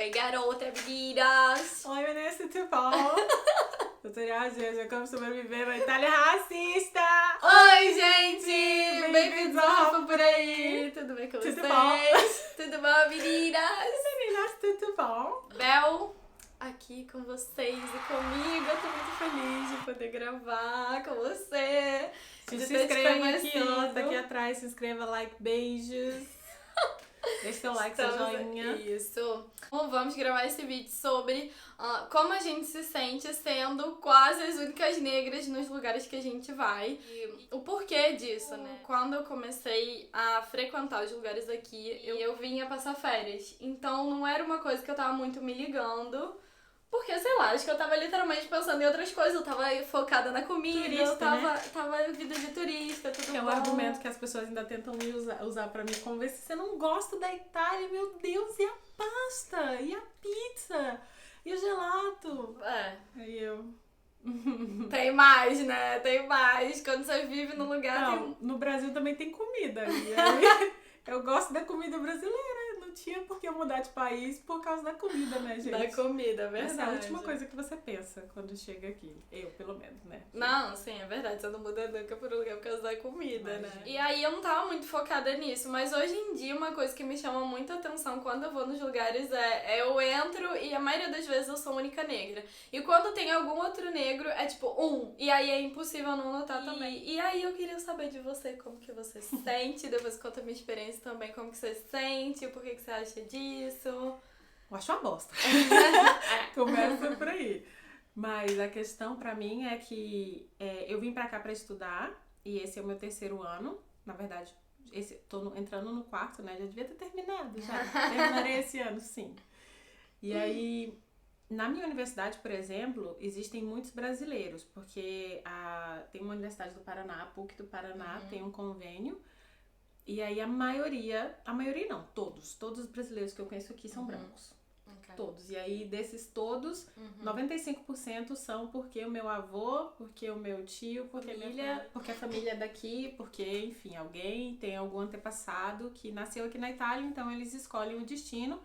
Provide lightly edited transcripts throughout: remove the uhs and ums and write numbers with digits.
Oi, garota, meninas! Oi, meninas, tudo bom? Tutorial de hoje é como sobreviver na Itália racista! Oi, gente! Bem-vindos ao Rafa por aí! Tudo bem com Tudo vocês? bom? Tudo bom, meninas? Meninas, tudo bom? Bel, aqui com vocês e comigo. Eu tô muito feliz de poder gravar com você. Se de ter te inscreva aqui, ó, conhecido. tá aqui atrás, se inscreva, like, beijos. Deixa seu like, seu joinha. Isso. Bom, vamos gravar esse vídeo sobre como a gente se sente sendo quase as únicas negras nos lugares que a gente vai. E o porquê disso, né? Quando eu comecei a frequentar os lugares aqui, eu vinha passar férias. Então não era uma coisa que eu tava muito me ligando. Porque, sei lá, acho que eu tava literalmente pensando em outras coisas. Eu tava focada na comida, Turista, eu tava, né? tava vida de turista, tudo Que é um bom. argumento que as pessoas ainda tentam me usar pra me convencer. Você não gosta da Itália, meu Deus, e a pasta? E a pizza? E o gelato? É. Aí eu... Tem mais, né? Tem mais. Quando você vive num lugar, Não, no Brasil também tem comida. E aí, eu gosto da comida brasileira. Não tinha por que eu mudar de país por causa da comida, né, gente? da comida, é verdade. Essa é a última coisa que você pensa quando chega aqui. Eu, pelo menos, né? Não, sim, é verdade. Você não muda nunca por um lugar por causa da comida, Imagina. né? E aí eu não tava muito focada nisso, mas hoje em dia uma coisa que me chama muita atenção quando eu vou nos lugares é eu entro e a maioria das vezes eu sou a única negra. E quando tem algum outro negro, é tipo e aí é impossível não notar também. E aí eu queria saber de você como que você se sente, depois conta a minha experiência também, como que você se sente, por que você acha disso. Eu acho uma bosta. Começa por aí. Mas a questão pra mim é que eu vim pra cá pra estudar e esse é o meu terceiro ano. Na verdade, tô entrando no quarto, né? Já devia ter terminado já. Terminarei esse ano, sim. E aí, na minha universidade, por exemplo, existem muitos brasileiros, porque tem uma universidade do Paraná, a PUC do Paraná, tem um convênio. E aí a maioria não, todos os brasileiros que eu conheço aqui são brancos. Okay. Todos. E aí desses todos, 95% são porque o meu avô, porque o meu tio, porque a família é daqui, porque, enfim, alguém tem algum antepassado que nasceu aqui na Itália, então eles escolhem o destino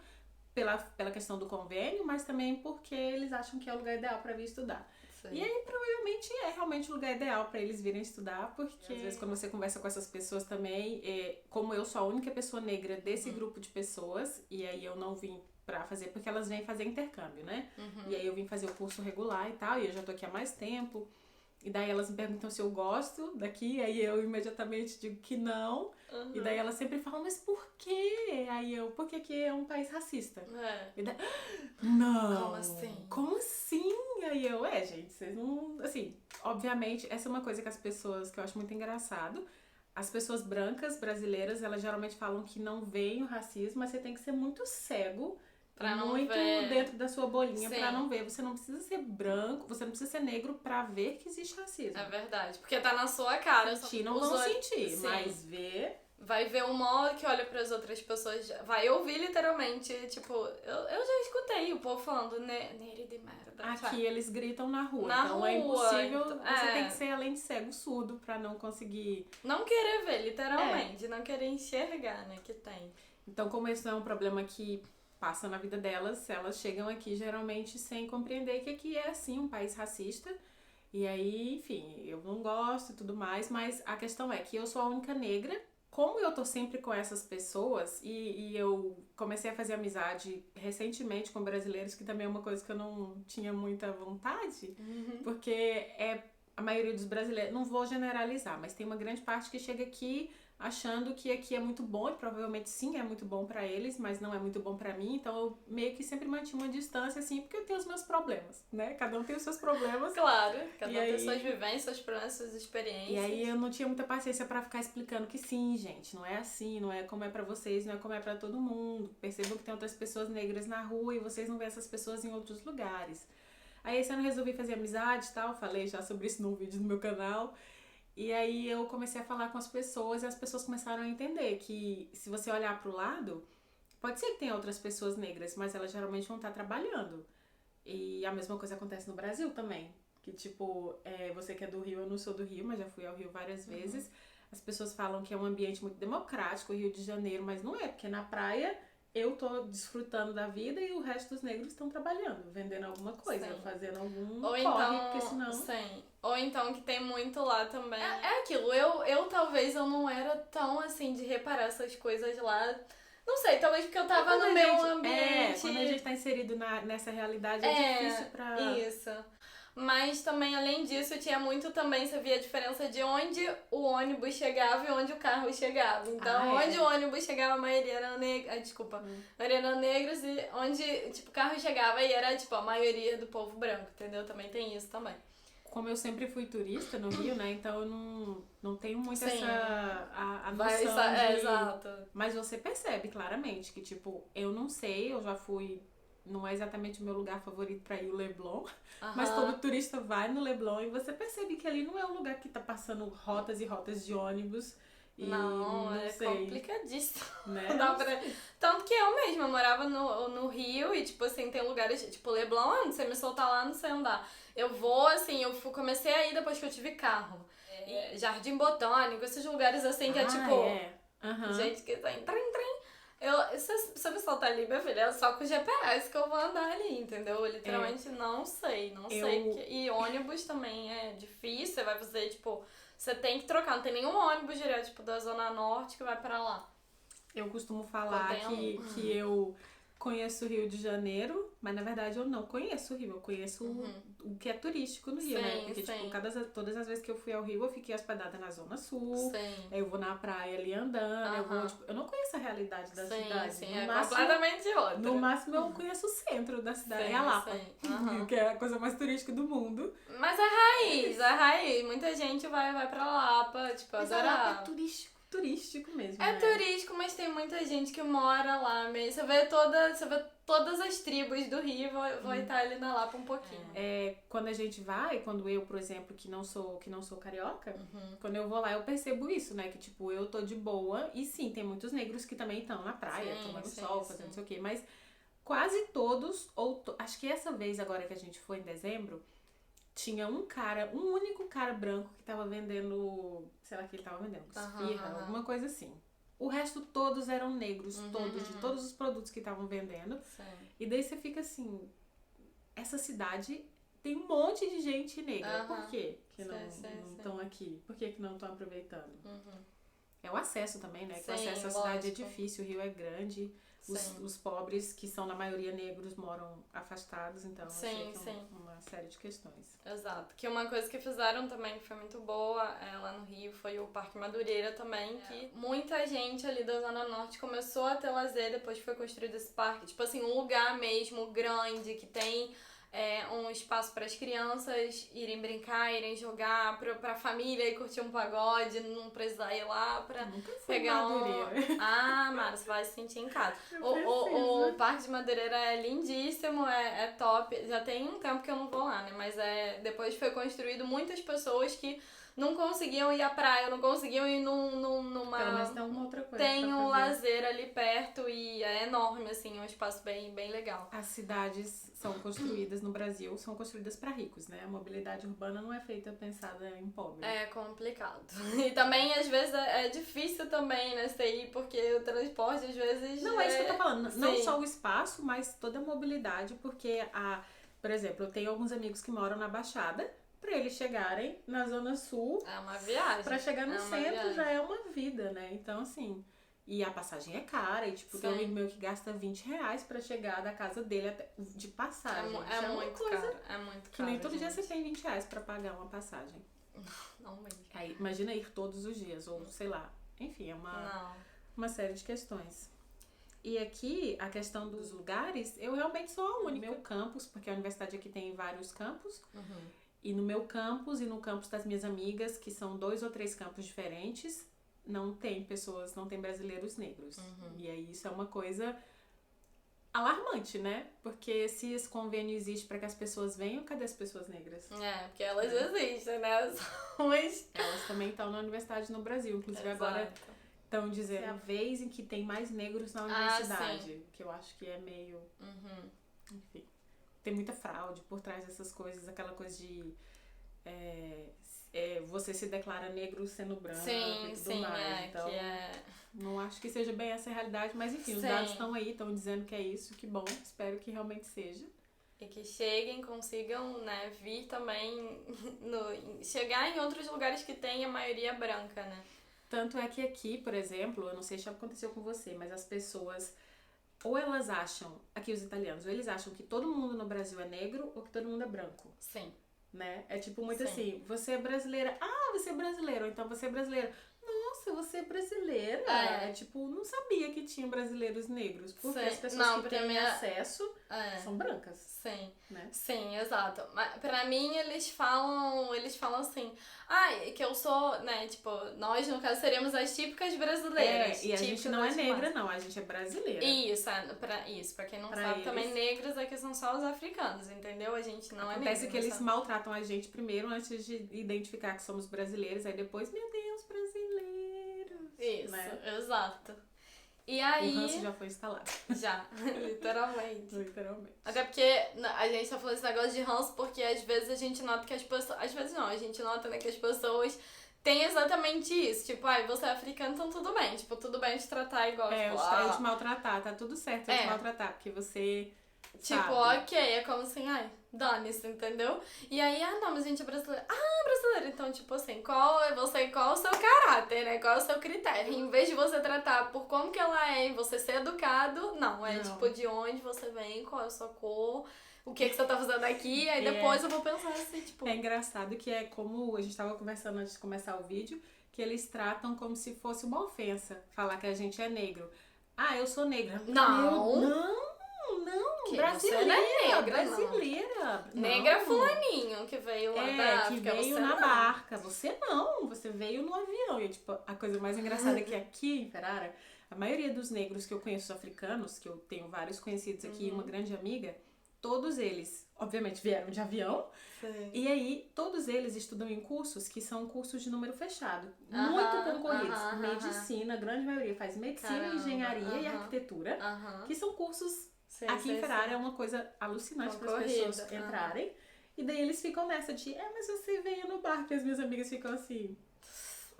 pela questão do convênio, mas também porque eles acham que é o lugar ideal para vir estudar. Sim. E aí, provavelmente, é realmente o lugar ideal para eles virem estudar, porque às vezes quando você conversa com essas pessoas também, como eu sou a única pessoa negra desse grupo de pessoas, e aí eu não vim pra fazer, porque elas vêm fazer intercâmbio, né? E aí eu vim fazer o curso regular e tal, e eu já tô aqui há mais tempo, e daí elas me perguntam se eu gosto daqui, aí eu imediatamente digo que não, e daí elas sempre falam, mas por quê? Aí eu, porque aqui é um país racista. E daí, não! Como assim? Como assim? Aí eu, gente, vocês não... Assim, obviamente, essa é uma coisa que as pessoas, que eu acho muito engraçado, as pessoas brancas, brasileiras, elas geralmente falam que não veem o racismo, mas você tem que ser muito cego, pra não muito ver. dentro da sua bolinha. Sim. Pra não ver. Você não precisa ser branco, você não precisa ser negro pra ver que existe racismo. É verdade, porque tá na sua cara. Sentir, não vão sentir, Sim. mas ver... Vai ver um modo que olha pras outras pessoas, vai ouvir literalmente, tipo, eu já escutei o povo falando, nere de merda. Aqui eles gritam na rua, Na então rua, é impossível, então, você tem que ser além de cego, surdo pra não conseguir... Não querer ver, literalmente, não querer enxergar, né, que tem. Então, como esse não é um problema que passa na vida delas, elas chegam aqui geralmente sem compreender que aqui é, assim, um país racista. E aí, enfim, eu não gosto e tudo mais, mas a questão é que eu sou a única negra. Como eu tô sempre com essas pessoas, e eu comecei a fazer amizade recentemente com brasileiros, que também é uma coisa que eu não tinha muita vontade, porque a maioria dos brasileiros, não vou generalizar, mas tem uma grande parte que chega aqui achando que aqui é muito bom, e provavelmente sim é muito bom pra eles, mas não é muito bom pra mim, então eu meio que sempre mantive uma distância, assim, porque eu tenho os meus problemas, né? Cada um tem os seus problemas. Claro, cada um aí, tem suas vivências, suas problemas, suas experiências. E aí eu não tinha muita paciência pra ficar explicando que sim, gente, não é assim, não é como é pra vocês, não é como é pra todo mundo. Percebam que tem outras pessoas negras na rua e vocês não vêem essas pessoas em outros lugares. Aí esse ano eu resolvi fazer amizade e tal, falei já sobre isso num vídeo no meu canal. E aí eu comecei a falar com as pessoas e as pessoas começaram a entender que se você olhar pro lado, pode ser que tenha outras pessoas negras, mas elas geralmente vão estar trabalhando. E a mesma coisa acontece no Brasil também. Que tipo, você que é do Rio, eu não sou do Rio, mas já fui ao Rio várias vezes. As pessoas falam que é um ambiente muito democrático, o Rio de Janeiro, mas não é, porque na praia eu tô desfrutando da vida e o resto dos negros estão trabalhando, vendendo alguma coisa, Sim. fazendo algum Ou corre, então, porque senão... sim. Ou então que tem muito lá também. É aquilo, eu talvez eu não era tão assim de reparar essas coisas lá. Não sei, talvez porque eu tava no meu ambiente. Quando a gente tá inserido nessa realidade é difícil pra... Isso. Mas também, além disso, tinha muito também, você via a diferença de onde o ônibus chegava e onde o carro chegava. Então, onde o ônibus chegava, a maioria era a maioria eram negros, e onde, tipo, o carro chegava e era, tipo, a maioria do povo branco, entendeu? Também tem isso também. Como eu sempre fui turista no Rio, né? Então eu não tenho muito Sim. a noção de... exato. Mas você percebe claramente que, tipo, eu não sei, eu já fui... Não é exatamente o meu lugar favorito pra ir, o Leblon. Mas todo turista vai no Leblon e você percebe que ali não é um lugar que tá passando rotas e rotas de ônibus. E não é sei, complicadíssimo. Né? Tanto que eu mesma morava no Rio e, tipo assim, tem lugares, tipo, Leblon, onde você me soltar lá, não sei andar. Eu vou, assim, comecei a ir depois que eu tive carro. Jardim Botânico, esses lugares assim que é tipo... Gente que tá em trem. Se eu me soltar ali, minha filha, é só com o GPS que eu vou andar ali, entendeu? Eu literalmente não sei. E ônibus também é difícil, você vai fazer, tipo... Você tem que trocar, não tem nenhum ônibus direto, tipo, da Zona Norte que vai pra lá. Eu costumo falar que eu conheço o Rio de Janeiro, mas na verdade eu não conheço o Rio, eu conheço o que é turístico no Rio, né? Porque, tipo, todas as vezes que eu fui ao Rio, eu fiquei hospedada na Zona Sul, aí eu vou na praia ali andando, eu não conheço a realidade da cidade. Sim, completamente outra. No máximo eu conheço o centro da cidade, é a Lapa, que é a coisa mais turística do mundo. Mas é raiz, muita gente vai pra Lapa, tipo, mas adorar. a Lapa é turístico mesmo. É turístico, mas tem muita gente que mora lá mesmo. Você vê todas as tribos do Rio vão estar ali na Lapa um pouquinho. Quando a gente vai, quando eu, por exemplo, que não sou carioca, quando eu vou lá eu percebo isso, né? Que tipo, eu tô de boa e sim, tem muitos negros que também estão na praia, tomando sol, fazendo não sei o quê, mas quase todos, acho que essa vez agora que a gente foi em dezembro, tinha um único cara branco que tava vendendo, sei lá o que ele tava vendendo, esfirra, alguma coisa assim. O resto todos eram negros, de todos os produtos que estavam vendendo. Sim. E daí você fica assim, essa cidade tem um monte de gente negra, por quê que não estão aqui? Por que não estão aproveitando? É o acesso também, né? Que o acesso à cidade é difícil, o Rio é grande. Os pobres, que são na maioria negros, moram afastados, então achei que é uma série de questões. Exato. Que uma coisa que fizeram também, que foi muito boa lá no Rio, foi o Parque Madureira também, que muita gente ali da Zona Norte começou a ter lazer depois que foi construído esse parque. Tipo assim, um lugar mesmo grande, que tem um espaço para as crianças irem brincar, irem jogar, pra família ir curtir um pagode, não precisar ir lá pra pegar Mara, você vai se sentir em casa. O Parque de Madureira é lindíssimo, é top. Já tem um tempo que eu não vou lá, né? Mas depois foi construído muitas pessoas que não conseguiam ir à praia, não conseguiam ir numa... Pelo menos tem uma outra coisa tem um lazer ali perto e é enorme, assim, é um espaço bem, bem legal. As cidades são construídas no Brasil, são construídas para ricos, né? A mobilidade urbana não é feita pensada em pobre. É complicado. E também, às vezes, é difícil também, né, você ir, porque o transporte, às vezes... Não, é isso que eu tô falando. Não só o espaço, mas toda a mobilidade, porque, por exemplo, eu tenho alguns amigos que moram na Baixada. Pra eles chegarem na Zona Sul... É uma viagem. Pra chegar no centro já é uma vida, né? Então, assim... E a passagem é cara. E, tipo, tem um amigo meu que gasta R$20 pra chegar da casa dele até, de passagem. É muito caro. É muito caro, que nem todo dia você tem R$20 pra pagar uma passagem. Não mesmo. Aí, imagina ir todos os dias. Ou, sei lá. Enfim, é uma série de questões. E aqui, a questão dos lugares... Eu realmente sou a única. No meu campus, porque a universidade aqui tem vários campos... E no meu campus e no campus das minhas amigas, que são 2 ou 3 campos diferentes, não tem brasileiros negros. E aí isso é uma coisa alarmante, né? Porque se esse convênio existe para que as pessoas venham, cadê as pessoas negras? Porque elas existem, né? Elas também estão na universidade no Brasil. Inclusive agora estão dizendo a vez em que tem mais negros na universidade. Que eu acho que é meio... Enfim. Tem muita fraude por trás dessas coisas, aquela coisa de você se declara negro sendo branco Sim, e tudo sim, mais. Então, não acho que seja bem essa a realidade, mas enfim, os dados estão aí, estão dizendo que é isso, que bom, espero que realmente seja. E que cheguem, consigam, né, vir também, chegar em outros lugares que tem a maioria branca, né? Tanto é que aqui, por exemplo, eu não sei se já aconteceu com você, mas as pessoas, ou elas acham, aqui os italianos, ou eles acham que todo mundo no Brasil é negro ou que todo mundo é branco. Sim. Né? É tipo muito Sim. assim, você é brasileira, você é brasileiro, ou então você é brasileira. Nossa, você é brasileira. É tipo, não sabia que tinha brasileiros negros. Porque as pessoas que têm acesso são brancas. Sim. Né? Sim, exato. Mas pra mim eles falam assim, que eu sou, né, tipo, nós no caso seríamos as típicas brasileiras. E a gente não é negra, não, a gente é brasileira. Isso, pra quem não sabe, eles... também negros aqui são só os africanos, entendeu? A gente não Acontece é negro. Que eles maltratam a gente primeiro antes de identificar que somos brasileiros, aí depois, meu Deus, brasileiros. Isso, né? Exato. E aí... O ranço já foi instalado. Já, literalmente. Literalmente. Até porque a gente tá falando esse negócio de ranço porque às vezes a gente nota que as pessoas... Às vezes não, a gente nota, né, que as pessoas têm exatamente isso. Tipo, você é africano, então tudo bem. Tipo, tudo bem te tratar igual. Eu te maltratar, tá tudo certo eu te maltratar, porque você... Tipo, ok, é como assim, dane-se, entendeu? E aí, não, mas a gente é brasileiro. Brasileiro. Então, tipo assim, qual o seu caráter, né? Qual é o seu critério? Em vez de você tratar por como que ela é e você ser educado, não. Tipo, de onde você vem, qual é a sua cor, o que você tá fazendo aqui, aí depois eu vou pensar assim, tipo... É engraçado que é como a gente tava conversando antes de começar o vídeo, que eles tratam como se fosse uma ofensa falar que a gente é negro. Eu sou negra. Não, que brasileira, não é negra, brasileira. Não. Negra fulaninho, que veio lá da África. Que veio na barca. Você não, você veio no avião. E, tipo, a coisa mais engraçada é que aqui em Ferrara, a maioria dos negros que eu conheço africanos, que eu tenho vários conhecidos aqui, uma grande amiga, todos eles, obviamente, vieram de avião. Sim. E aí, todos eles estudam em cursos que são cursos de número fechado. Muito concorridos. Medicina, a grande maioria faz medicina, engenharia e arquitetura, que são cursos... Aqui em Ferrara é uma coisa alucinante para as pessoas entrarem. E daí eles ficam nessa de, mas você veio no barco. E as minhas amigas ficam assim...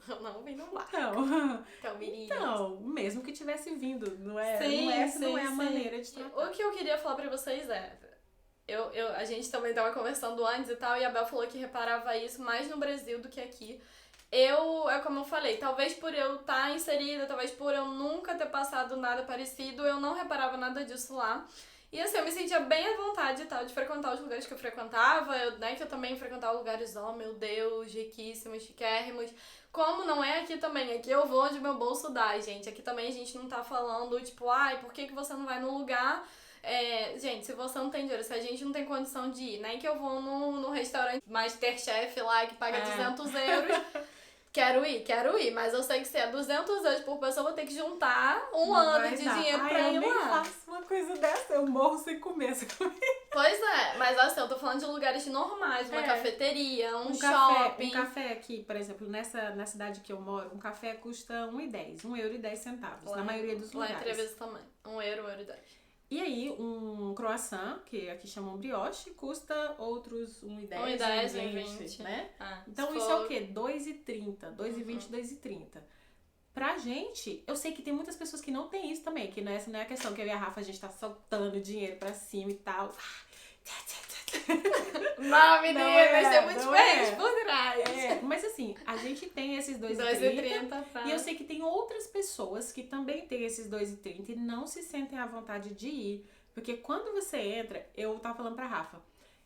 Eu não vim no barco. Então, mesmo que tivesse vindo, não é a maneira de tratar. O que eu queria falar pra vocês a gente também tava conversando antes e tal, e a Bel falou que reparava isso mais no Brasil do que aqui. Como eu falei, talvez por eu estar inserida, talvez por eu nunca ter passado nada parecido, eu não reparava nada disso lá. E assim, eu me sentia bem à vontade e tal, de frequentar os lugares que eu frequentava, que eu também frequentava lugares, meu Deus, riquíssimos, chiquérrimos. Como não é aqui também, aqui eu vou onde meu bolso dá, gente. Aqui também a gente não tá falando, tipo, por que você não vai no lugar... gente, se você não tem dinheiro, se a gente não tem condição de ir, nem que eu vou no restaurante Masterchef lá que paga 200 euros... Quero ir, mas eu sei que se é 200 euros por pessoa, eu vou ter que juntar ano de dinheiro pra ir lá. Eu nem faço uma coisa dessa, eu morro sem comer. Pois é, mas assim, eu tô falando de lugares normais, uma cafeteria, um shopping. Um café aqui, por exemplo, na cidade que eu moro, um café custa €1,10, na maioria dos lugares. Lá em Treviso também, €1,10. E aí, um croissant, que aqui chamam brioche, custa outros R$1,10, R$1,10, né? Então isso é o quê? R$2,30, R$2,20, R$2,30. Pra gente, eu sei que tem muitas pessoas que não tem isso também, que essa não é a questão, que eu e a Rafa, a gente tá soltando dinheiro pra cima e tal. Não, menina, tem muito diferente por trás. Mas assim, a gente tem esses R$2,30 e eu sei que tem outras pessoas que também têm esses R$2,30 e não se sentem à vontade de ir. Porque quando você entra, eu tava falando pra Rafa,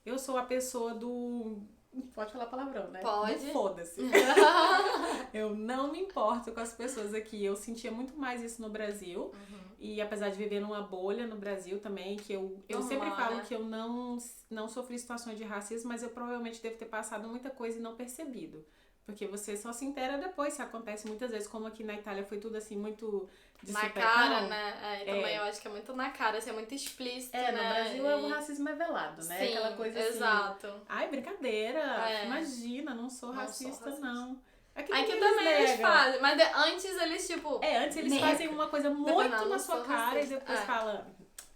eu sou a pessoa do... Pode falar palavrão, né? Pode. Do foda-se. Eu não me importo com as pessoas aqui. Eu sentia muito mais isso no Brasil. E apesar de viver numa bolha no Brasil também, que eu sempre falo que eu não sofri situações de racismo, mas eu provavelmente devo ter passado muita coisa e não percebido. Porque você só se entera depois, se acontece muitas vezes, como aqui na Itália foi tudo assim, muito de na cara, né? Também eu acho que é muito na cara, assim, é muito explícito, né? No Brasil o racismo é velado, né? Sim, aquela coisa exato. Assim, ai, brincadeira, imagina, não sou racista, não. Aqui também eles fazem, mas antes eles, tipo... Antes eles fazem uma coisa muito na sua cara e depois falam...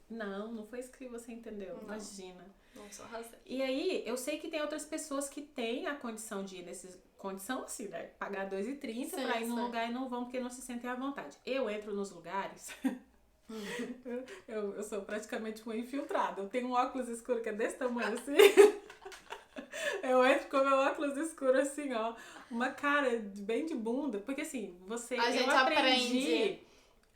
Não foi isso que você entendeu. Não. Imagina. Não sou racista. E aí, eu sei que tem outras pessoas que têm a condição de ir nesses... Condição, assim, né? Pagar R$2,30 pra ir num lugar e não vão porque não se sentem à vontade. Eu entro nos lugares... eu sou praticamente uma infiltrada. Eu tenho um óculos escuro que é desse tamanho assim. Eu entro com meu óculos escuro assim, ó. Uma cara bem de bunda. Porque assim, A gente aprendi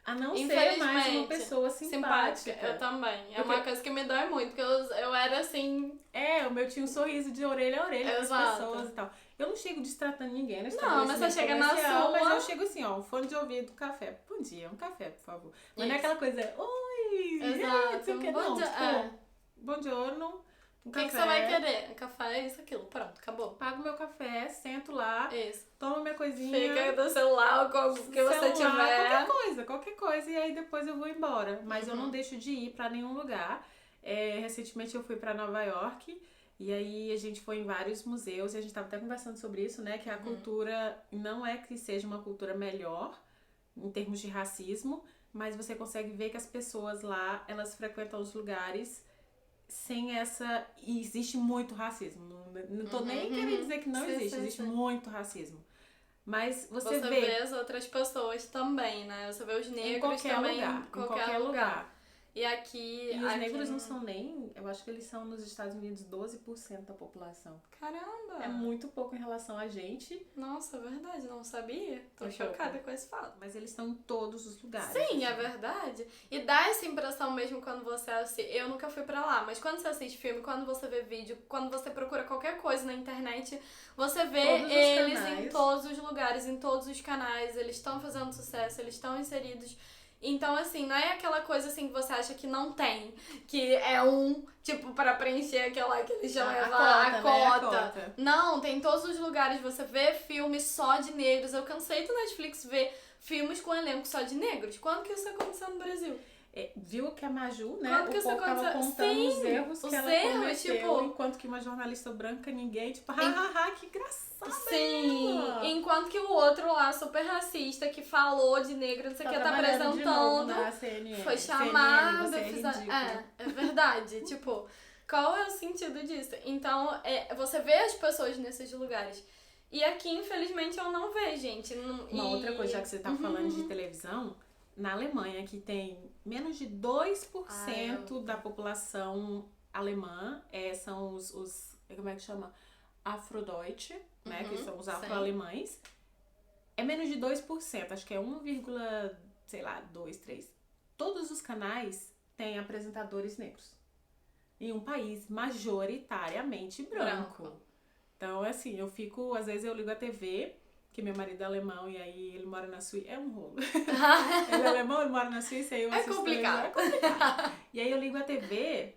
a não ser mais uma pessoa simpática. Eu também. É uma coisa que me dói muito, porque eu era assim... O meu tinha um sorriso de orelha a orelha com as pessoas e tal. Eu não chego distratando ninguém, né? Não, mas você chega na sua... Mas eu chego assim, ó, um fone de ouvido, café. Bom dia, um café, por favor. Mas não é aquela coisa, oi, exato. Não, bom giorno, um café. O que você vai querer? Um café, isso, aquilo. Pronto, acabou. Pago meu café, sento lá, isso. tomo minha coisinha. Fica do celular, com o que você tiver. Qualquer coisa. E aí depois eu vou embora. Mas eu não deixo de ir pra nenhum lugar. Recentemente eu fui pra Nova York. E aí a gente foi em vários museus. E a gente tava até conversando sobre isso, né? Que a cultura não é que seja uma cultura melhor em termos de racismo. Mas você consegue ver que as pessoas lá, elas frequentam os lugares sem essa... E existe muito racismo. Não tô nem querendo dizer que não existe. Existe muito racismo. Mas você vê as outras pessoas também, né? Você vê os negros também em qualquer lugar. E aqui... E os negros não são nem... Eu acho que eles são, nos Estados Unidos, 12% da população. Caramba! É muito pouco em relação a gente. Nossa, é verdade. Não sabia. Tô chocada com esse fato. Mas eles estão em todos os lugares. Sim, é verdade. E dá essa impressão mesmo quando você assiste... Eu nunca fui pra lá, mas quando você assiste filme, quando você vê vídeo, quando você procura qualquer coisa na internet, você vê eles em todos os lugares, em todos os canais. Eles estão fazendo sucesso, eles estão inseridos... Então, assim, não é aquela coisa assim que você acha que não tem. Que é tipo, pra preencher aquela que eles chamam a cota. Não, tem em todos os lugares. Você vê filmes só de negros. Eu cansei do Netflix ver filmes com elenco só de negros. Quando que isso aconteceu no Brasil? Viu que a Maju, né? Quando que o povo tava contando os erros que ela cometeu, tipo... enquanto que uma jornalista branca, ninguém, tipo, que engraçado. Sim, enquanto que o outro lá, super racista, que falou de negro, não sei o que, tá apresentando, na CNN, foi chamado, CNN, é verdade, tipo, qual é o sentido disso? Então, você vê as pessoas nesses lugares. E aqui, infelizmente, eu não vejo, gente. Outra coisa, já que você tá falando de televisão, na Alemanha, que tem menos de 2% da população alemã, são os como é que chama? Afrodeutsche, né? Que são os afro-alemães. É menos de 2%, acho que é 2, 3. Todos os canais têm apresentadores negros. Em um país majoritariamente branco. Então, assim, às vezes eu ligo a TV, que meu marido é alemão e aí ele mora na Suíça. É um rolo. Ele é alemão, ele mora na Suíça e eu assisto. É complicado. E aí eu ligo a TV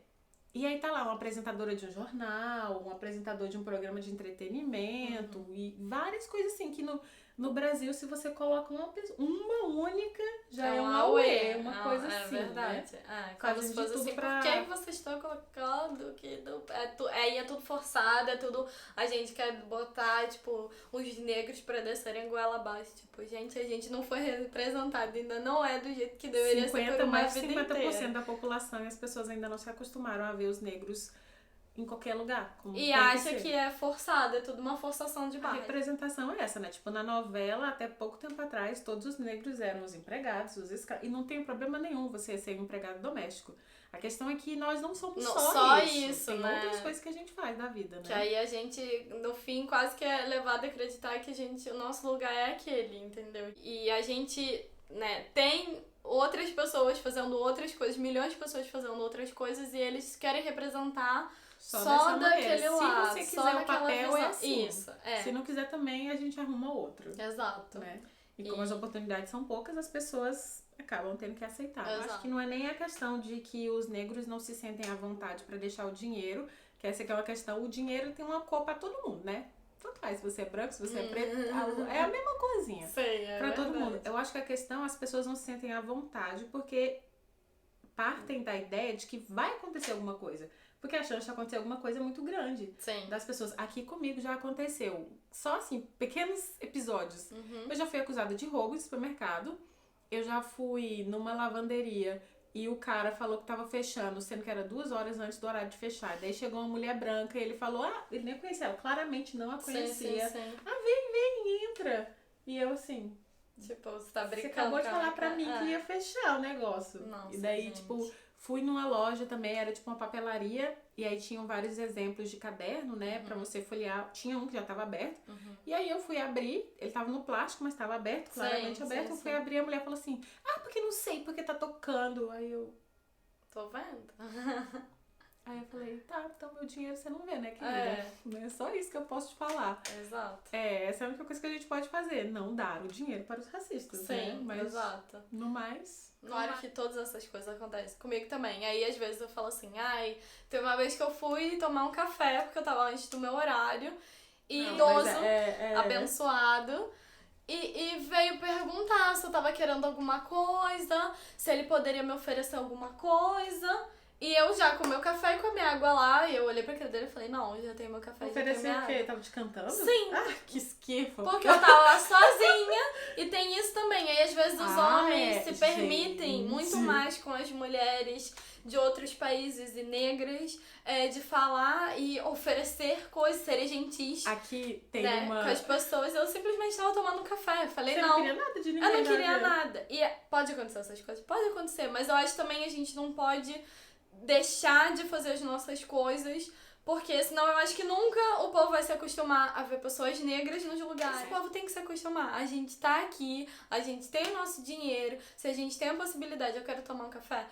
e aí tá lá uma apresentadora de um jornal, um apresentador de um programa de entretenimento e várias coisas assim que no Brasil, se você coloca uma única, já é um auê, uma coisa assim, verdade. né? Como se fosse assim, por que vocês estão colocando que é tudo forçado, é tudo... A gente quer botar, tipo, os negros pra descerem goela abaixo. Tipo, a gente não foi representado, ainda não é do jeito que deveria ser por uma vida inteira. Mais de 50% da população e as pessoas ainda não se acostumaram a ver os negros em qualquer lugar. E acha que é forçado, é tudo uma forçação de barra. A representação é essa, né? Tipo, na novela, até pouco tempo atrás, todos os negros eram os empregados, os escravos. E não tem problema nenhum você ser um empregado doméstico. A questão é que nós não somos só isso. Tem outras coisas que a gente faz da vida, né? Que aí a gente, no fim, quase que é levado a acreditar que o nosso lugar é aquele, entendeu? E a gente, né, tem outras pessoas fazendo outras coisas, milhões de pessoas fazendo outras coisas e eles querem representar só daquele lado. Se você quiser o papel, visão. é assim. Isso, Se não quiser também, a gente arruma outro. Exato. Né? E como as oportunidades são poucas, as pessoas acabam tendo que aceitar. Eu acho que não é nem a questão de que os negros não se sentem à vontade para deixar o dinheiro, que essa aqui é uma questão, o dinheiro tem uma cor pra todo mundo, né? Tanto faz, se você é branco, se você é preto, é a mesma coisinha. Pra todo mundo. Eu acho que a questão, as pessoas não se sentem à vontade porque partem da ideia de que vai acontecer alguma coisa. Porque a chance de acontecer alguma coisa é muito grande. Sim. Das pessoas. Aqui comigo já aconteceu. Só assim, pequenos episódios. Eu já fui acusada de roubo em supermercado. Eu já fui numa lavanderia e o cara falou que tava fechando, sendo que era 2 horas antes do horário de fechar. Daí chegou uma mulher branca e ele falou, ele nem conhecia ela, claramente não a conhecia. Sim. Vem, entra. E eu assim... Tipo, você tá brincando. Você acabou de falar pra mim que ia fechar o negócio. Nossa, e daí, gente. tipo, fui numa loja também, era tipo uma papelaria, e aí tinham vários exemplos de caderno, né, pra você folhear. Tinha um que já tava aberto. E aí eu fui abrir, ele tava no plástico, mas tava aberto, claramente aberto. Eu fui abrir, a mulher falou assim, porque não sei, porque tá tocando. Aí eu... Tô vendo. Aí eu falei, tá, então meu dinheiro você não vê, né, querida? É só isso que eu posso te falar. Exato. Essa é a única coisa que a gente pode fazer, não dar o dinheiro para os racistas, né? Sim, Mas, exato. no mais... Claro que todas essas coisas acontecem comigo também. Aí, às vezes, eu falo assim, teve uma vez que eu fui tomar um café, porque eu tava antes do meu horário, e idoso, abençoado, e veio perguntar se eu tava querendo alguma coisa, se ele poderia me oferecer alguma coisa. E eu já com o meu café e com a minha água lá, e eu olhei pra aquele dele e falei, não, eu já tenho meu café, Ofereceu o quê? Tava te cantando? Sim. Que esquifa. Porque eu tava lá sozinha, e tem isso também. Aí às vezes os homens se permitem muito mais com as mulheres de outros países e negras, de falar e oferecer coisas, serem gentis. Aqui tem com as pessoas. Eu simplesmente tava tomando café. Falei, Você não queria nada de ninguém. Eu não queria nada. E pode acontecer essas coisas? Pode acontecer, mas eu acho também a gente não pode deixar de fazer as nossas coisas, porque senão eu acho que nunca o povo vai se acostumar a ver pessoas negras nos lugares. O povo tem que se acostumar. A gente tá aqui, a gente tem o nosso dinheiro, se a gente tem a possibilidade, eu quero tomar um café,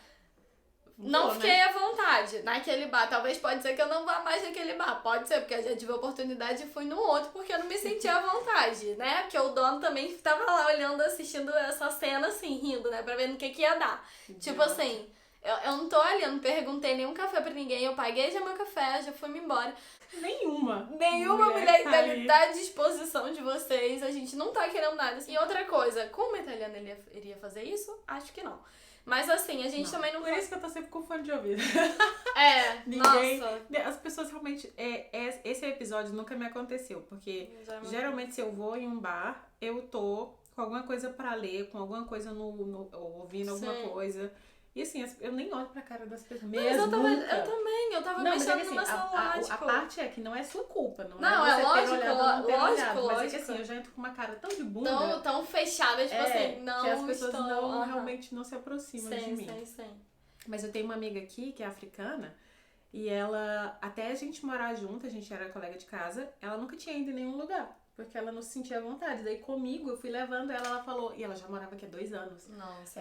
não fiquei à vontade naquele bar. Talvez pode ser que eu não vá mais naquele bar. Pode ser, porque eu já tive a oportunidade e fui no outro porque eu não me sentia à vontade, né? Porque o dono também tava lá olhando, assistindo essa cena assim, rindo, né? Pra ver no que ia dar. Tipo assim... Eu não tô ali, eu não perguntei nenhum café pra ninguém, eu paguei já meu café, já fui-me embora. Nenhuma mulher italiana tá à disposição de vocês, a gente não tá querendo nada. E outra coisa, como italiano ele iria fazer isso? Acho que não. Mas assim, a gente também não... Por isso que eu tô sempre com fone de ouvido. Ninguém... Nossa. As pessoas realmente... esse episódio nunca me aconteceu, porque geralmente se eu vou em um bar, eu tô com alguma coisa pra ler, com alguma coisa ouvindo alguma coisa... E assim, eu nem olho pra cara das pessoas mesmo. Mas eu tava mexendo no meu celular, a parte é que não é sua culpa, não é você lógico, ter olhado ou não ter olhado. Lógico. Mas é que assim, eu já entro com uma cara tão de bunda. Tão fechada, tipo assim, não que as pessoas realmente não se aproximam de mim. Sim. Mas eu tenho uma amiga aqui, que é africana, e ela, até a gente morar junto, a gente era colega de casa, ela nunca tinha ido em nenhum lugar. Porque ela não se sentia à vontade. Daí comigo, eu fui levando ela falou... E ela já morava aqui há 2 anos. Nossa,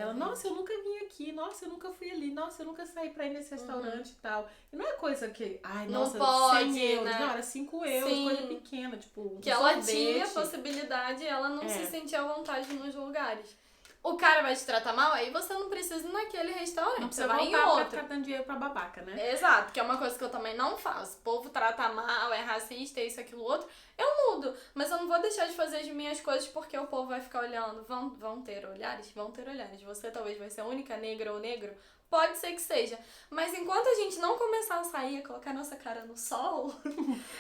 eu nunca vim aqui. Nossa, eu nunca fui ali. Nossa, eu nunca saí pra ir nesse restaurante e tal. E não é coisa que... não pode, 100 euros. né? Não, era 5 euros. Coisa pequena, tipo... Que ela tinha possibilidade e ela não se sentia à vontade nos lugares. O cara vai te tratar mal, aí você não precisa ir naquele restaurante. Não você precisa vai em outro. Pra ficar dando dinheiro pra babaca, né? Exato, que é uma coisa que eu também não faço. O povo trata mal, é racista, isso, aquilo, outro. Eu mudo, mas eu não vou deixar de fazer as minhas coisas porque o povo vai ficar olhando. Vão ter olhares? Vão ter olhares. Você talvez vai ser a única negra ou negro. Pode ser que seja. Mas enquanto a gente não começar a sair, a colocar nossa cara no sol,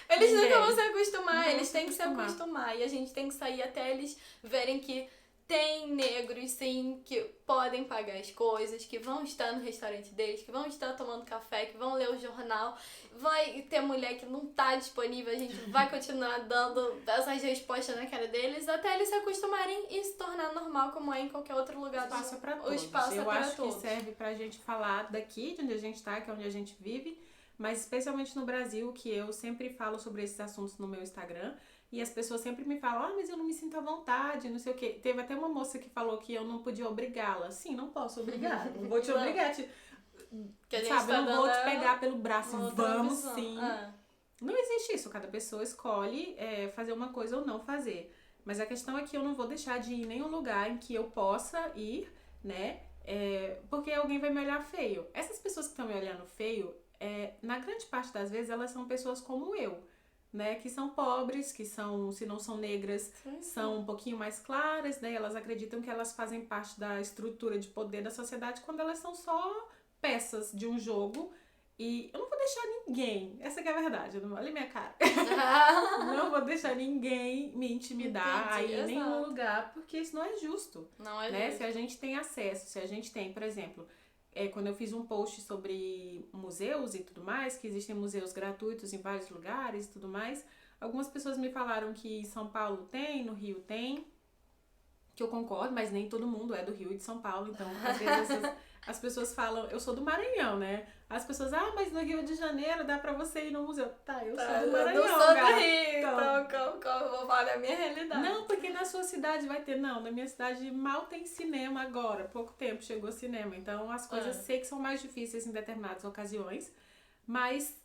eles nunca vão se acostumar. Eles têm que se acostumar. E a gente tem que sair até eles verem que tem negros, sim, que podem pagar as coisas, que vão estar no restaurante deles, que vão estar tomando café, que vão ler o jornal. Vai ter mulher que não tá disponível, a gente vai continuar dando essas respostas na cara deles até eles se acostumarem e se tornar normal como é em qualquer outro lugar. O espaço é pra todos. Eu acho que serve pra gente falar daqui, de onde a gente tá, que é onde a gente vive, mas especialmente no Brasil, que eu sempre falo sobre esses assuntos no meu Instagram. E as pessoas sempre me falam, mas eu não me sinto à vontade, não sei o quê. Teve até uma moça que falou que eu não podia obrigá-la. Sim, não posso obrigar. Não vou te obrigar. Eu não vou te pegar pelo braço. Vamos sim. Não existe isso. Cada pessoa escolhe fazer uma coisa ou não fazer. Mas a questão é que eu não vou deixar de ir em nenhum lugar em que eu possa ir, né? Porque alguém vai me olhar feio. Essas pessoas que estão me olhando feio, na grande parte das vezes, elas são pessoas como eu. Né, que são pobres, que são, se não são negras, são um pouquinho mais claras, né? Elas acreditam que elas fazem parte da estrutura de poder da sociedade quando elas são só peças de um jogo. E eu não vou deixar ninguém, essa que é a verdade, olha minha cara. Não vou deixar ninguém me intimidar aí em nenhum lugar, porque isso não é justo. Não é né? justo. Se a gente tem acesso, se a gente tem, por exemplo, quando eu fiz um post sobre museus e tudo mais, que existem museus gratuitos em vários lugares e tudo mais, algumas pessoas me falaram que em São Paulo tem, no Rio tem, que eu concordo, mas nem todo mundo é do Rio e de São Paulo, então às vezes as pessoas falam, eu sou do Maranhão, né? As pessoas, mas no Rio de Janeiro dá pra você ir no museu. Tá, eu sou do Maranhão, eu sou do Rio, então eu vou falar da minha realidade. Não, porque na sua cidade vai ter, não, na minha cidade mal tem cinema agora, pouco tempo chegou cinema, então as coisas sei que são mais difíceis em determinadas ocasiões, mas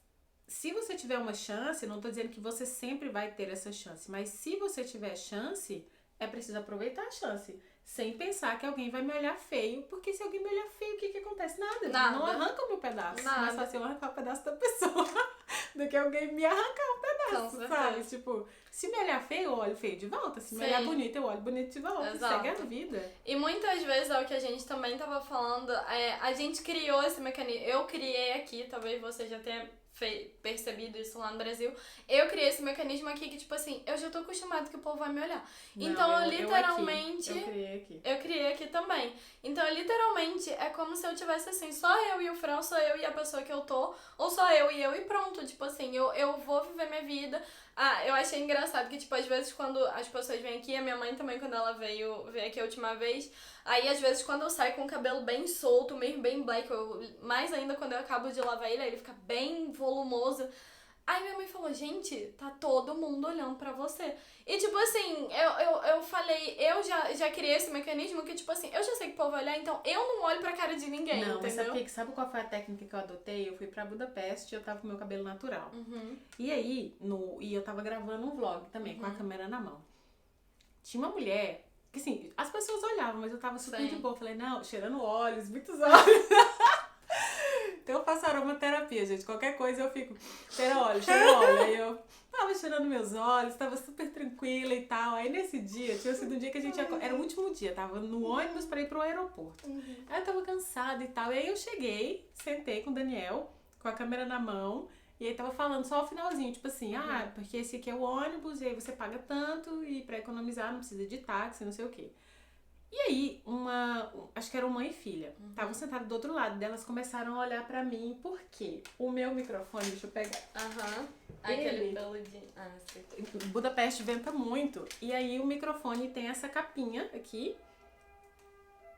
se você tiver uma chance, não tô dizendo que você sempre vai ter essa chance, mas se você tiver chance, é preciso aproveitar a chance. Sem pensar que alguém vai me olhar feio, porque se alguém me olhar feio, o que acontece? Nada. Não arranca o meu pedaço. Mais fácil eu arrancar o pedaço da pessoa do que alguém me arrancar um pedaço, sabe? Tipo, se me olhar feio, eu olho feio de volta. Se me olhar bonito, eu olho bonito de volta. Exato. Segue a vida. E muitas vezes é o que a gente também tava falando, a gente criou esse mecanismo. Eu criei aqui, talvez você já tenha percebido isso lá no Brasil. Eu criei esse mecanismo aqui que, tipo assim, eu já tô acostumado que o povo vai me olhar. Não, então, eu literalmente... Eu criei aqui. Eu criei aqui também. Então, literalmente, é como se eu tivesse assim, só eu e o Fran, só eu e a pessoa que eu tô, ou só eu e pronto. Tipo assim, eu vou viver minha vida. Eu achei engraçado que, tipo, às vezes quando as pessoas vêm aqui, a minha mãe também, quando ela veio aqui a última vez, aí às vezes quando eu saio com o cabelo bem solto, mesmo bem black, mais ainda quando eu acabo de lavar ele, aí ele fica bem volumoso. Aí minha mãe falou, gente, tá todo mundo olhando pra você. E tipo assim, eu falei, eu já criei esse mecanismo que tipo assim, eu já sei que o povo vai olhar, então eu não olho pra cara de ninguém, não, entendeu? Mas sabe qual foi a técnica que eu adotei? Eu fui pra Budapeste e eu tava com meu cabelo natural. Uhum. E aí, e eu tava gravando um vlog também, com a câmera na mão. Tinha uma mulher, que assim, as pessoas olhavam, mas eu tava super de boa. Falei, não, cheirando óleos, muitos óleos. Então eu faço aromaterapia, gente. Qualquer coisa eu fico, cheira óleo. Aí eu tava cheirando meus olhos, tava super tranquila e tal. Aí nesse dia, tinha sido um dia que a gente era o último dia, tava no ônibus pra ir pro aeroporto. Aí eu tava cansada e tal. E aí eu cheguei, sentei com o Daniel, com a câmera na mão, e aí tava falando só o finalzinho, tipo assim, porque esse aqui é o ônibus, e aí você paga tanto, e pra economizar não precisa de táxi, não sei o quê. E aí, acho que era uma mãe e filha, estavam sentadas do outro lado, delas começaram a olhar pra mim, porque o meu microfone, deixa eu pegar. Aquele peludinho. Sei. Budapeste venta muito, e aí o microfone tem essa capinha aqui.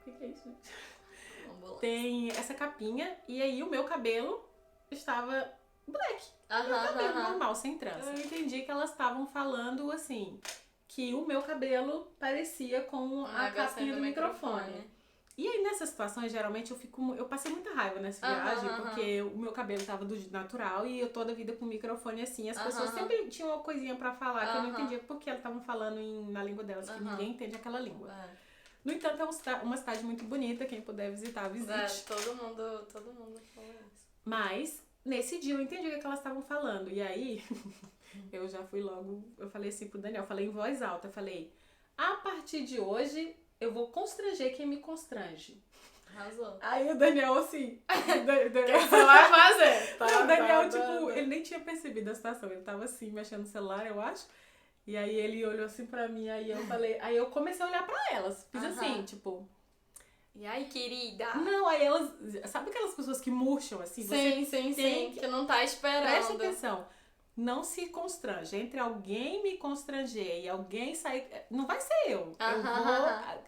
O que é isso, gente? Tem essa capinha, e aí o meu cabelo estava black. Meu cabelo normal, sem trança. Eu entendi que elas estavam falando assim, que o meu cabelo parecia com a capinha do microfone. E aí, nessas situações, geralmente, eu passei muita raiva nessa viagem, porque o meu cabelo tava do natural e eu toda a vida com o microfone assim. As pessoas sempre tinham uma coisinha pra falar que eu não entendia porque elas estavam falando na língua delas, que ninguém entende aquela língua. No entanto, é uma cidade muito bonita, quem puder visitar, visite. Todo mundo fala isso. Mas, nesse dia, eu entendi o que elas estavam falando. E aí... eu já fui logo, eu falei assim pro Daniel, falei em voz alta, falei, a partir de hoje eu vou constranger quem me constrange. Arrasou. Aí o Daniel assim, o que você vai fazer? O Daniel, tipo, ele nem tinha percebido a situação, ele tava assim, mexendo no celular, eu acho, e aí ele olhou assim pra mim, aí eu comecei a olhar pra elas, fiz assim, tipo... E aí, querida? Não, aí elas, sabe aquelas pessoas que murcham assim? Sim, que não tá esperando. Presta atenção. Não se constrange. Entre alguém me constranger e alguém sair... Não vai ser eu.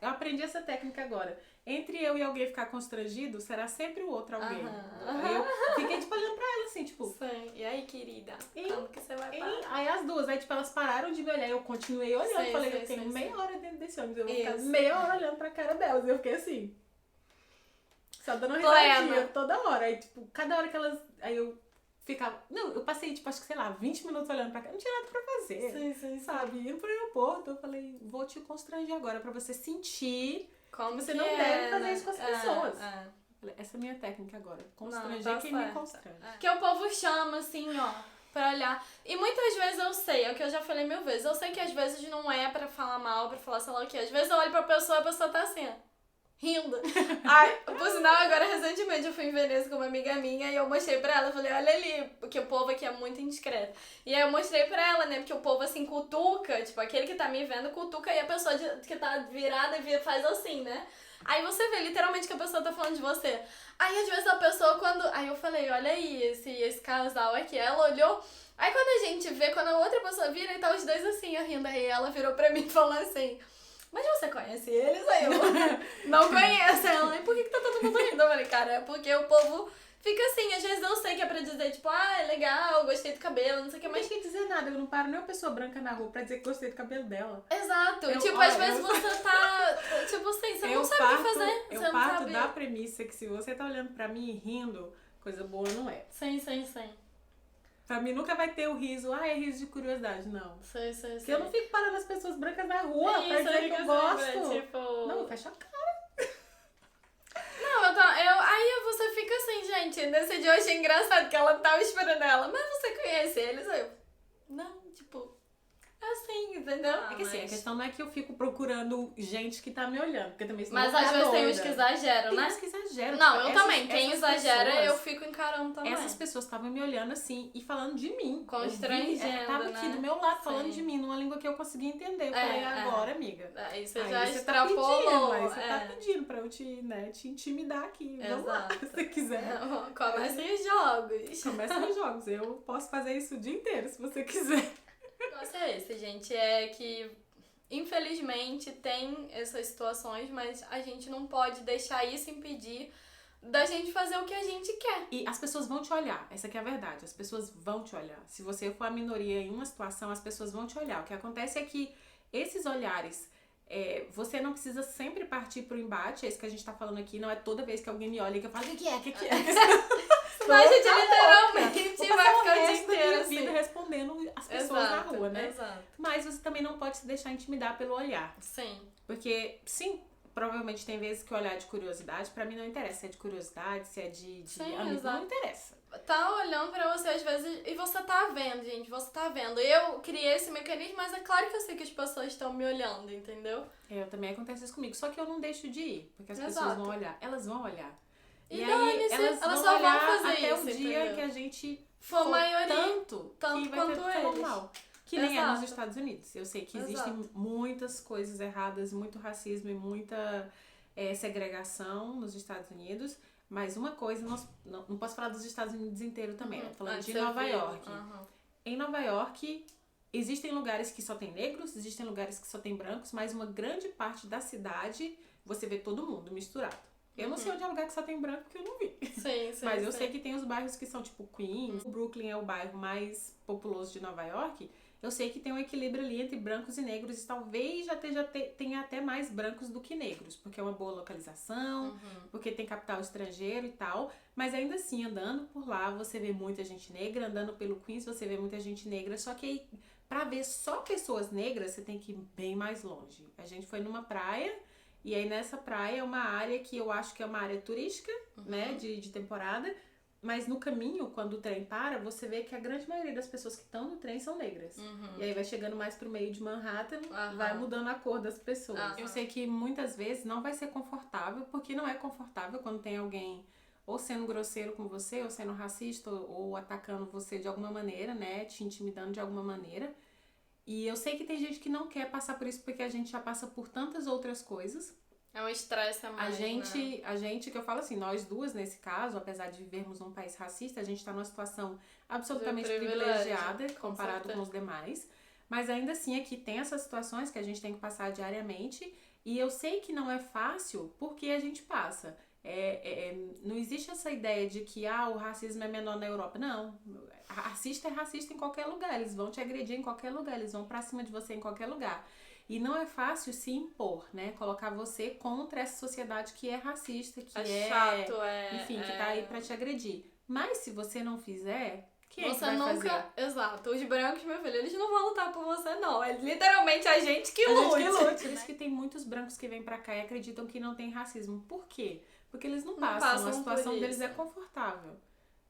Eu aprendi essa técnica agora. Entre eu e alguém ficar constrangido, será sempre o outro alguém. Eu fiquei, tipo, olhando pra ela, assim, tipo... Sim. E aí, querida? Quando que você vai parar? Aí as duas, aí, tipo, elas pararam de me olhar. Eu continuei olhando. Falei, eu tenho meia hora dentro desse ônibus. Eu vou ficar meia hora olhando pra cara delas. Eu fiquei assim... Só dando uma risadinha toda hora. Aí, tipo, cada hora que elas... Aí eu... ficava... Não, eu passei, tipo, acho que, sei lá, 20 minutos olhando pra cá. Não tinha nada pra fazer. Sim. Sabe? Indo pro aeroporto. Eu falei, vou te constranger agora pra você sentir como você não deve fazer isso com as pessoas. Falei, essa é a minha técnica agora. Constranger quem me constrange. Que o povo chama, assim, ó, pra olhar. E muitas vezes eu sei, é o que eu já falei 1000 vezes. Eu sei que às vezes não é pra falar mal, pra falar sei lá o que. Às vezes eu olho pra pessoa e a pessoa tá assim, ó, rindo. Por sinal, agora recentemente eu fui em Veneza com uma amiga minha e eu mostrei pra ela, eu falei, olha ali, porque o povo aqui é muito indiscreto. E aí eu mostrei pra ela, né, porque o povo assim cutuca, tipo, aquele que tá me vendo cutuca e a pessoa que tá virada faz assim, né. Aí você vê literalmente que a pessoa tá falando de você. Aí às vezes a pessoa quando... Aí eu falei, olha aí, esse casal aqui. Ela olhou... Aí quando a gente vê, quando a outra pessoa vira e tá os dois assim, rindo. Aí ela virou pra mim e falou assim... Mas você conhece eles? Aí eu não conheço. Ela, e por que tá todo mundo rindo? Eu falei, cara, é porque o povo fica assim. Às vezes eu sei que é pra dizer, tipo, é legal, gostei do cabelo, não sei o que, Mas mas... não tem que dizer nada, eu não paro nem uma pessoa branca na rua pra dizer que gostei do cabelo dela. Exato. Às vezes você tá... Tipo assim, você não sabe o que fazer. Eu Você não parto sabe... da premissa que se você tá olhando pra mim e rindo, coisa boa não é. Sim. Pra mim nunca vai ter o riso, é riso de curiosidade, não. Sei. Porque eu não fico parando as pessoas brancas na rua pra Isso, dizer que eu gosto. tipo... Não, fecha a cara. Não, aí você fica assim, gente, nesse dia eu achei engraçado que ela tava esperando ela, mas você conhece eles? Aí eu, não, tipo, é assim, entendeu? É que assim, a questão não é que eu fico procurando gente que tá me olhando, porque também senão Mas eu vou às ficar vezes tem doida. uns que exageram, Tem né? uns que exageram. Não, tipo, eu também. Quem essas exagera, pessoas, eu fico encarando também. Essas pessoas estavam me olhando assim e falando de mim. Constrangendo, tava aqui né? do meu lado falando Sim. de mim, numa língua que eu conseguia entender. Eu falei, agora, amiga. Aí você Aí já você extrapolou. Tá pedindo, aí você tá pedindo pra eu te intimidar aqui. Vamos lá, se você quiser. Comecem os jogos. Comecem os jogos. Eu posso fazer isso o dia inteiro, se você quiser. O negócio é esse, gente. É que, infelizmente, tem essas situações, mas a gente não pode deixar isso impedir da gente fazer o que a gente quer. E as pessoas vão te olhar, essa que é a verdade, as pessoas vão te olhar. Se você for a minoria em uma situação, as pessoas vão te olhar. O que acontece é que esses olhares, você não precisa sempre partir pro embate, é isso que a gente tá falando aqui, não é toda vez que alguém me olha que eu falo, o que é? Senão a gente literalmente vai ficar o dia inteiro assim. Vida respondendo as pessoas na rua, né? Exato. Mas você também não pode se deixar intimidar pelo olhar. Sim. Porque, sim, provavelmente tem vezes que o olhar de curiosidade, pra mim não interessa se é de curiosidade, se é de Sim, amigo, exato. não interessa. Tá olhando pra você às vezes e você tá vendo, gente, você tá vendo. Eu criei esse mecanismo, mas é claro que eu sei que as pessoas estão me olhando, entendeu? Também acontece isso comigo, só que eu não deixo de ir, porque as Exato. pessoas vão olhar, elas vão olhar. E aí elas vão só vão olhar fazer até isso, o dia entendeu? que a gente For maioria, tanto que vai quanto ter que eles. normal. Que nem é nos Exato. Estados Unidos. Eu sei que Exato. existem muitas coisas erradas, muito racismo e muita segregação nos Estados Unidos, mas uma coisa, não posso falar dos Estados Unidos inteiro também, né? Falando de Nova York. Em Nova York, existem lugares que só tem negros, existem lugares que só tem brancos, mas uma grande parte da cidade você vê todo mundo misturado. Eu não sei onde é lugar que só tem branco, porque eu não vi. Sim, Mas eu sei que tem os bairros que são tipo Queens, Brooklyn é o bairro mais populoso de Nova York. Eu sei que tem um equilíbrio ali entre brancos e negros e talvez tenha até mais brancos do que negros, porque é uma boa localização, porque tem capital estrangeiro e tal. Mas ainda assim, andando por lá, você vê muita gente negra, andando pelo Queens, você vê muita gente negra, só que aí, pra ver só pessoas negras, você tem que ir bem mais longe. A gente foi numa praia, e aí nessa praia é uma área que eu acho que é uma área turística, né, de temporada, mas no caminho, quando o trem para, você vê que a grande maioria das pessoas que estão no trem são negras. E aí vai chegando mais pro meio de Manhattan, vai mudando a cor das pessoas. Eu sei que muitas vezes não vai ser confortável, porque não é confortável quando tem alguém ou sendo grosseiro com você, ou sendo racista, ou atacando você de alguma maneira, né, te intimidando de alguma maneira. E eu sei que tem gente que não quer passar por isso porque a gente já passa por tantas outras coisas. É um estresse a mais, A gente, que eu falo assim, nós duas nesse caso, apesar de vivermos num país racista, a gente tá numa situação absolutamente privilegiada comparado com os demais. Mas ainda assim aqui tem essas situações que a gente tem que passar diariamente e eu sei que não é fácil porque a gente passa. Não existe essa ideia de que o racismo é menor na Europa. Não, racista é racista em qualquer lugar, eles vão te agredir em qualquer lugar, eles vão pra cima de você em qualquer lugar. E não é fácil se impor, né? Colocar você contra essa sociedade que é racista, que chato, enfim, que tá aí pra te agredir. Mas se você não fizer, quem é que vai fazer? Exato. Os brancos, meu filho, eles não vão lutar por você, não. É literalmente a gente que luta. lute. Por isso que tem muitos brancos que vêm pra cá e acreditam que não tem racismo. Por quê? Porque eles não passam. A situação deles é confortável,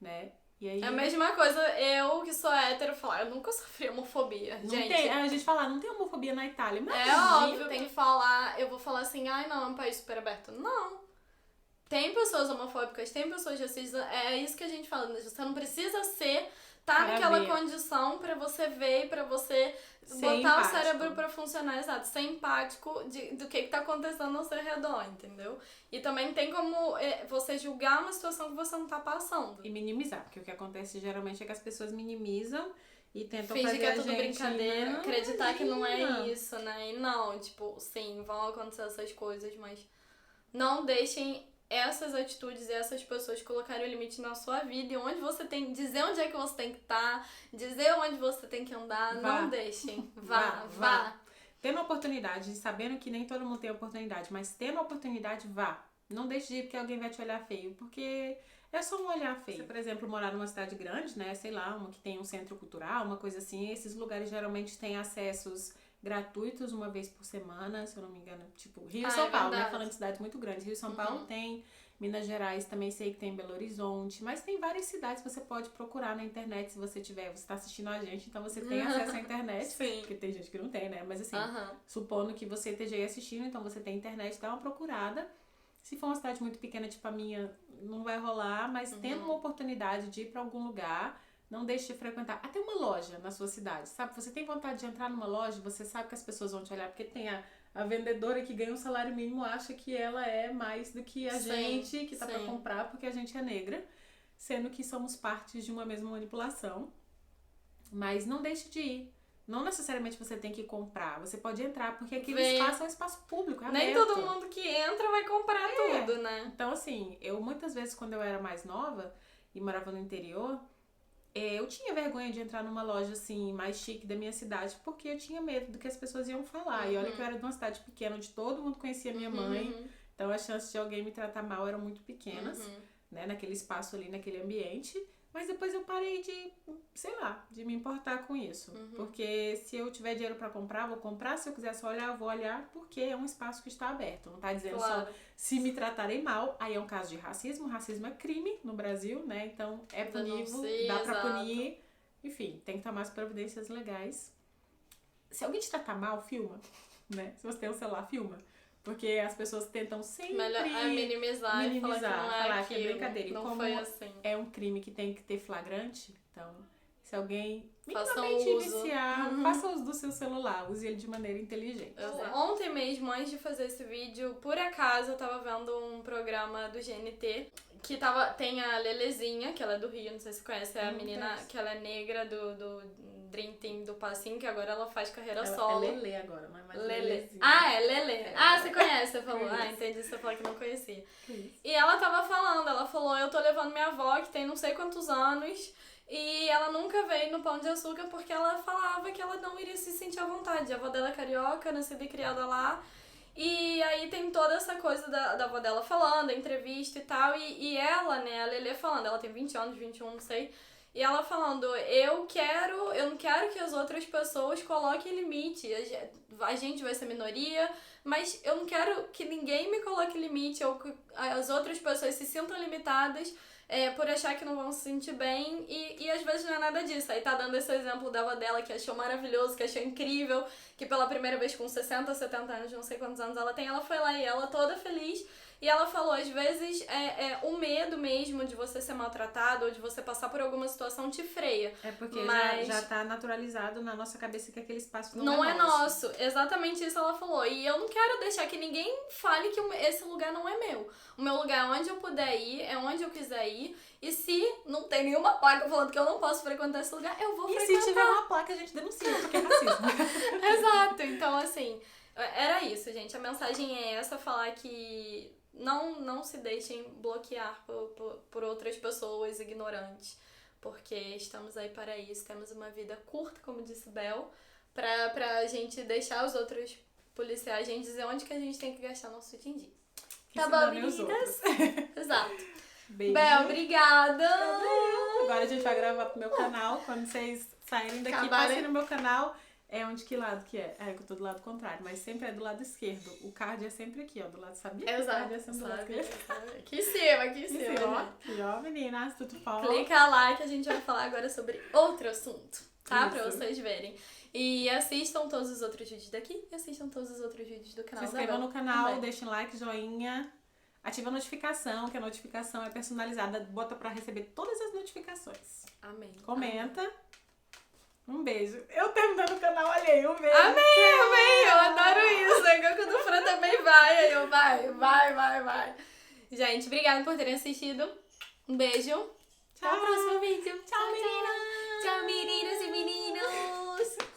né? E aí... É a mesma coisa, eu que sou hétero, falar, eu nunca sofri homofobia, gente. A gente fala, não tem homofobia na Itália, mas é óbvio, tem que falar, eu vou falar assim, não, é um país super aberto. Não. Tem pessoas homofóbicas, tem pessoas racistas, é isso que a gente fala, você não precisa tá naquela condição pra você ver e pra você botar empático. O cérebro pra funcionar, exato, ser empático do que tá acontecendo ao seu redor, entendeu? E também tem como você julgar uma situação que você não tá passando. E minimizar, porque o que acontece geralmente é que as pessoas minimizam e tentam fingir fazer que é tudo a gente... brincadeira, acreditar que não é isso, né? E não, tipo, sim, vão acontecer essas coisas, mas não deixem essas atitudes e essas pessoas colocarem o limite na sua vida e onde você tem, dizer onde é que você tem que estar, dizer onde você tem que andar, não deixem. Vá. Tendo a oportunidade, sabendo que nem todo mundo tem oportunidade, mas tendo a oportunidade, vá. Não deixe de ir porque alguém vai te olhar feio, porque é só um olhar feio. Se, por exemplo, morar numa cidade grande, né, sei lá, uma que tem um centro cultural, uma coisa assim, esses lugares geralmente têm acessos gratuitos uma vez por semana, se eu não me engano, tipo Rio e São Paulo, né, falando de cidades muito grandes. Rio e São Paulo tem, Minas Gerais também sei que tem Belo Horizonte, mas tem várias cidades que você pode procurar na internet se você tá assistindo a gente, então você tem acesso à internet. Sim. Porque tem gente que não tem, né, mas assim, supondo que você esteja aí assistindo, então você tem internet, dá uma procurada. Se for uma cidade muito pequena, tipo a minha, não vai rolar, mas tendo uma oportunidade de ir pra algum lugar, não deixe de frequentar até uma loja na sua cidade, sabe? Você tem vontade de entrar numa loja, você sabe que as pessoas vão te olhar, porque tem a vendedora que ganha um salário mínimo, acha que ela é mais do que a gente que tá pra comprar, porque a gente é negra, sendo que somos partes de uma mesma manipulação. Mas não deixe de ir. Não necessariamente você tem que comprar, você pode entrar, porque aquele espaço é um espaço público, é aberto. Nem todo mundo que entra vai comprar tudo, né? Então, assim, eu muitas vezes, quando eu era mais nova e morava no interior, eu tinha vergonha de entrar numa loja, assim, mais chique da minha cidade, porque eu tinha medo do que as pessoas iam falar. E olha que eu era de uma cidade pequena, onde todo mundo conhecia minha mãe, então as chances de alguém me tratar mal eram muito pequenas, né, naquele espaço ali, naquele ambiente. Mas depois eu parei de, sei lá, de me importar com isso. Porque se eu tiver dinheiro pra comprar, vou comprar. Se eu quiser só olhar, eu vou olhar, porque é um espaço que está aberto. Não tá dizendo só se me tratarem mal. Aí é um caso de racismo. Racismo é crime no Brasil, né? Então é punível, dá pra punir. Enfim, tem que tomar as providências legais. Se alguém te tratar mal, filma, né? Se você tem um celular, filma. Porque as pessoas tentam sempre minimizar e falar que é brincadeira. E não como foi assim. É um crime que tem que ter flagrante, então se alguém faça uso do seu celular, use ele de maneira inteligente. Ontem mesmo, antes de fazer esse vídeo, por acaso eu tava vendo um programa do GNT que tem a Lelezinha, que ela é do Rio, não sei se você conhece, é a menina que ela é negra do Dream Team do Passinho, que agora ela faz carreira solo. É Lele agora, não é mais Lelezinha. Ah, é Lele. Você conhece, você falou. Entendi, você falou que não conhecia. E ela tava falando, ela falou, eu tô levando minha avó, que tem não sei quantos anos, e ela nunca veio no Pão de Açúcar porque ela falava que ela não iria se sentir à vontade. A avó dela é carioca, nascida e criada lá. E aí tem toda essa coisa da avó dela falando, a entrevista e tal, e ela, né, a Lele falando, ela tem 20 anos, 21, não sei, e ela falando, eu não quero que as outras pessoas coloquem limite, a gente vai ser minoria, mas eu não quero que ninguém me coloque limite, ou que as outras pessoas se sintam limitadas por achar que não vão se sentir bem, e às vezes não é nada disso. Aí tá dando esse exemplo da avó dela, que achou maravilhoso, que achou incrível, que pela primeira vez com 60, 70 anos, não sei quantos anos ela tem, ela foi lá e ela toda feliz, e ela falou, às vezes o medo mesmo de você ser maltratado ou de você passar por alguma situação te freia. É porque já tá naturalizado na nossa cabeça que aquele espaço não é nosso. Exatamente isso ela falou. E eu não quero deixar que ninguém fale que esse lugar não é meu. O meu lugar é onde eu puder ir, é onde eu quiser ir. E se não tem nenhuma placa falando que eu não posso frequentar esse lugar, eu vou frequentar. E se tiver uma placa, a gente denuncia, porque é racismo. Exato. Então, assim, era isso, gente. A mensagem é essa, falar que não se deixem bloquear por outras pessoas ignorantes, porque estamos aí para isso, temos uma vida curta, como disse Bel, pra gente deixar os outros policiar a gente, dizer onde que a gente tem que gastar nosso din-din. Tá bom, meninas? Exato. Beijo. Bel, obrigada! Agora a gente vai gravar pro meu canal, quando vocês saírem daqui, passem no meu canal. É onde que lado que é? É que eu tô do lado contrário, mas sempre é do lado esquerdo. O card é sempre aqui, ó, do lado, sabia? Exato. O card é sempre do lado esquerdo. Aqui em cima, ó. Aqui, ó, meninas, tudo bom? Clica lá que a gente vai falar agora sobre outro assunto, tá? Isso. Pra vocês verem. E assistam todos os outros vídeos daqui e assistam todos os outros vídeos do canal. Se inscrevam no canal, deixem like, joinha, Ativa a notificação, que a notificação é personalizada, bota pra receber todas as notificações. Amém. Comenta. Amém. Um beijo. Eu terminando o canal alheio, um beijo. Amém. Eu adoro isso. É que o do Fran também vai. Aí eu vai. Gente, obrigada por terem assistido. Um beijo. Tchau. Até o próximo vídeo. Tchau, meninas. Tchau, meninas e meninos.